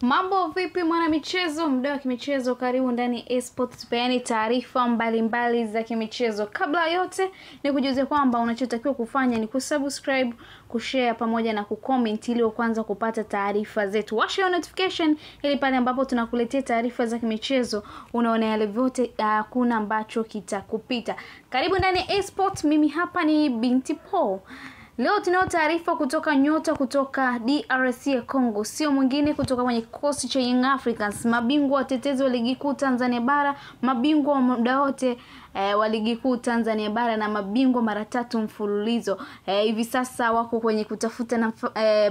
Mambo vipi mwana michezo, mdau wa kimichezo, karibu ndani eSports tupeane taarifa mbalimbali za kimichezo. Kabla yote ni kujuze kwamba unachotakiwa kufanya ni kusubscribe, kushare pamoja na kucomment ili kwanza kupata taarifa zetu. Washa notification ili pale ambapo tunakuletea taarifa za kimichezo unaona yale vyote, hakuna ambacho kitakupita. Karibu ndani eSports, mimi hapa ni Binti Paul. Leo tunao taarifa kutoka nyota kutoka DRC ya Congo, sio mwingine kutoka kwenye kikosi cha Young Africans, mabingwa watetezi wa ligi kuu Tanzania bara, mabingwa wa muda wote wa ligi kuu Tanzania bara na mabingwa mara 3 mfululizo. Hivi sasa wako kwenye kutafuta na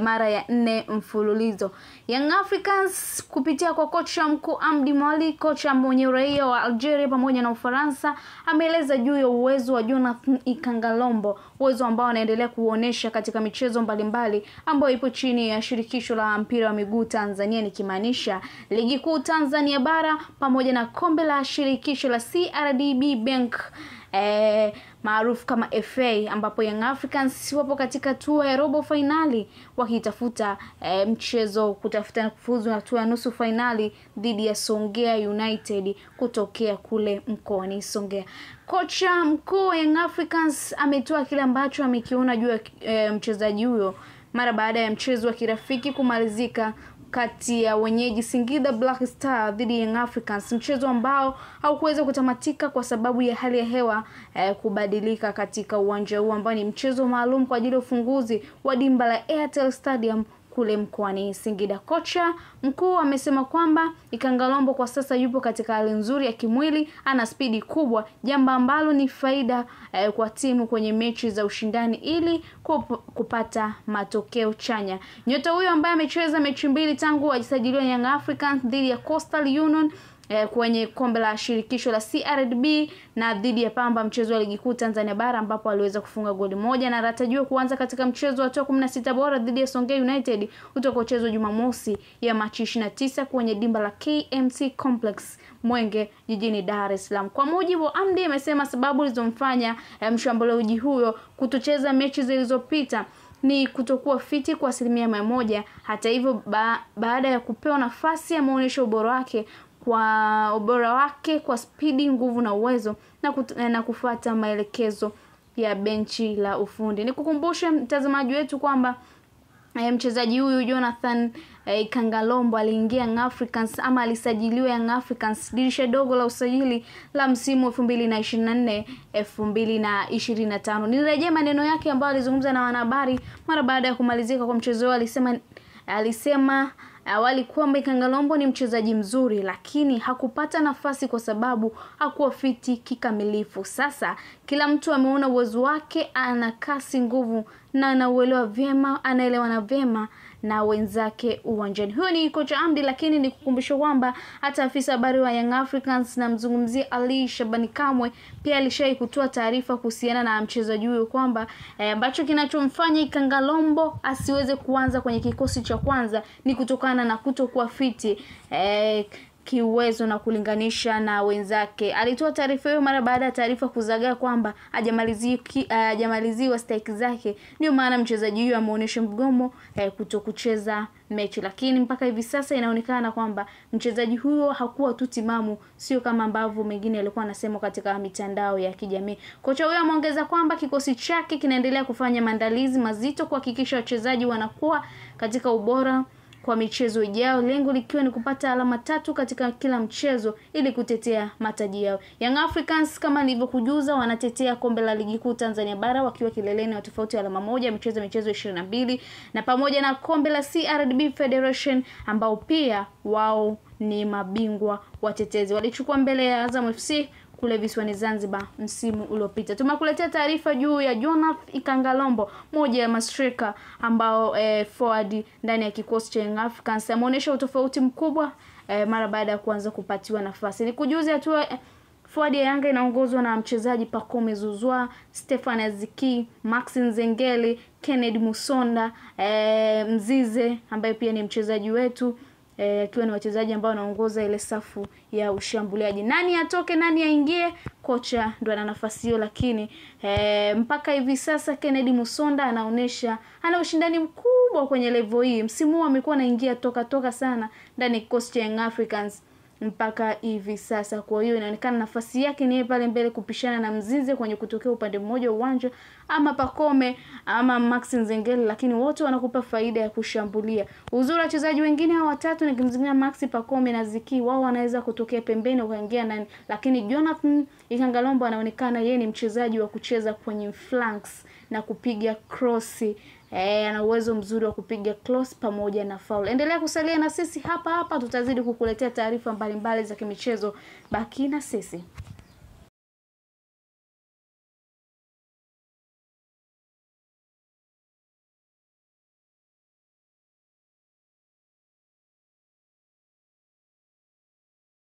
mara ya 4 mfululizo. Young Africans kupitia kwa kocha mkuu Amdi Mwali, kocha mwenye uraia wa Algeria pamoja na Ufaransa, ameeleza juu ya uwezo wa Jonathan Ikangalombo, uwezo ambao anaendelea kuonesha katika michezo mbalimbali ambayo ipo chini ya shirikisho la mpira wa miguu Tanzania, nikimaanisha ligi kuu Tanzania bara pamoja na kombe la shirikisho la CRDB Bank maarufu kama FA, ambapo Young Africans wapo katika hatua ya robo finali wakitafuta mchezo kutafuta kufuzu hatua ya nusu finali dhidi ya Songea United kutokea kule mkoani Songea. Kocha mkuu wa Young Africans ametoa kile ambacho amekiona juu ya mchezaji huyo mara baada ya mchezo wa kirafiki kumalizika kati ya wenyeji Singida Black Star dhidi ya Young Africans, mchezo ambao haukuweza kutamatika kwa sababu ya hali ya hewa kubadilika katika uwanja huu ambao ni mchezo maalum kwa ajili ya ufunguzi wa dimba la Airtel Stadium kule mkoani Singida. Kocha mkuu amesema kwamba Ikangalombo kwa sasa yupo katika hali nzuri ya kimwili, ana spidi kubwa, jambo ambalo ni faida kwa timu kwenye mechi za ushindani ili kupata matokeo chanya. Nyota huyo ambaye amecheza mechi 2 tangu ajisajiliwa Young Africans dhidi ya Coastal Union kwenye kombe la shirikisho la CRDB na dhidi ya Pamba mchezo wa ligi kuu Tanzania bara ambapo aliweza kufunga goli moja, na anatarajiwa kuanza katika mchezo wa 16 bora dhidi ya Songea United utakaochezwa Jumamosi ya Machi 29 kwenye dimba la KMC Complex Mwenge jijini Dar es Salaam. Kwa mujibu wa Amdi, amesema sababu zilizomfanya mshambuliaji huyo kutocheza mechi zilizopita ni kutokuwa fiti kwa 100%. Hata hivyo baada ya kupewa nafasi ameonyesha ubora wake kwa spidi, nguvu na uwezo na kufuata maelekezo ya benchi la ufundi. Nikukumbushe mtazamaji wetu kwamba mchezaji huyu Jonathan Ikangalombo aliingia Young Africans ama alisajiliwa Young Africans dirisha dogo la usajili la msimu 2024-2025. Nilirejea maneno yake ambayo alizungumza na wanahabari mara baada ya kumalizika kwa mchezo. Alisema awali kwamba Ikangalombo ni mchezaji mzuri lakini hakupata nafasi kwa sababu hakuwa fiti kikamilifu. Sasa kila mtu ameona uwezo wake, ana kasi, nguvu na anaelewana vyema na wenzake uwanjani. Huyo ni kocha Amdi, lakini nikukumbusha kwamba hata afisa habari wa Young Africans na mzungumzia Ali Shabani Kamwe pia alishai kutoa taarifa kuhusiana na mchezaji huyo kwamba ambacho kinachomfanya Ikangalombo asiweze kuanza kwenye kikosi cha kwanza ni kutokana na kutokuwa fiti kiuwezo na kulinganisha na wenzake. Alitoa taarifa hiyo mara baada ya taarifa kuzagaa kwamba hajamaliziwa stake zake, ndio maana mchezaji huyo ameonyesha mgomo kutokucheza mechi. Lakini mpaka hivi sasa inaonekana kwamba mchezaji huyo hakuwa tu timamu, sio kama ambavyo mengine alikuwa anasema katika mitandao ya kijamii. Kocha huyo ameongeza kwamba kikosi chake kinaendelea kufanya maandalizi mazito kuhakikisha wachezaji wanakuwa katika ubora kwa michezo ijayo, lengo likiwa ni kupata alama 3 katika kila mchezo ili kutetea mataji yao. Young Africans kama nilivyokujuza wanatetea kombe la ligi kuu Tanzania bara wakiwa kileleni wa tofauti ya alama 1, michezo 22, na pamoja na kombe la CRDB Federation ambao pia wao ni mabingwa watetezi. Walichukua mbele ya Azam FC kule visiwani Zanzibar msimu uliopita. Tumekuletea taarifa juu ya Jonathan Ikangalombo, moja ya mastrika ambao forward ndani ya kikosi cha Young Africans, ameonyesha utofauti mkubwa mara baada ya kuanza kupatiwa nafasi. Nikujuze hatua forward ya Yanga inaongozwa na mchezaji Pacome Zouzoua, Stefan Aziki, Max Nzengeli, Kennedy Musonda, Mzize ambaye pia ni mchezaji wetu, akiwa ni wachezaji ambao wanaongoza ile safu ya ushambuliaji. Nani atoke nani aingie, kocha ndo ana nafasi hiyo, lakini mpaka hivi sasa Kennedy Musonda anaonesha ana ushindani mkubwa kwenye level hii. Msimu huu amekuwa anaingia toka sana ndani ya kikosi cha Young Africans mpaka hivi sasa. Kwa hiyo inaonekana nafasi yake ni pale mbele kupishana na Mzize kwenye kutokea upande mmoja uwanja, ama Pacome ama Max Nzengeli, lakini wote wanakupa faida ya kushambulia. Uzuri wachezaji wengine hao watatu nikimzungumzia Max, Pacome na Ziki, wao wanaweza kutokea pembeni ukaingia ndani, lakini Jonathan Ikangalombo anaonekana yeye ni mchezaji wa kucheza kwenye flanks na kupiga cross. Ana uwezo mzuri wa kupiga cross pamoja na foul. Endelea kusalia na sisi hapa, tutazidi kukuletea taarifa mbalimbali za kimichezo. Baki na sisi.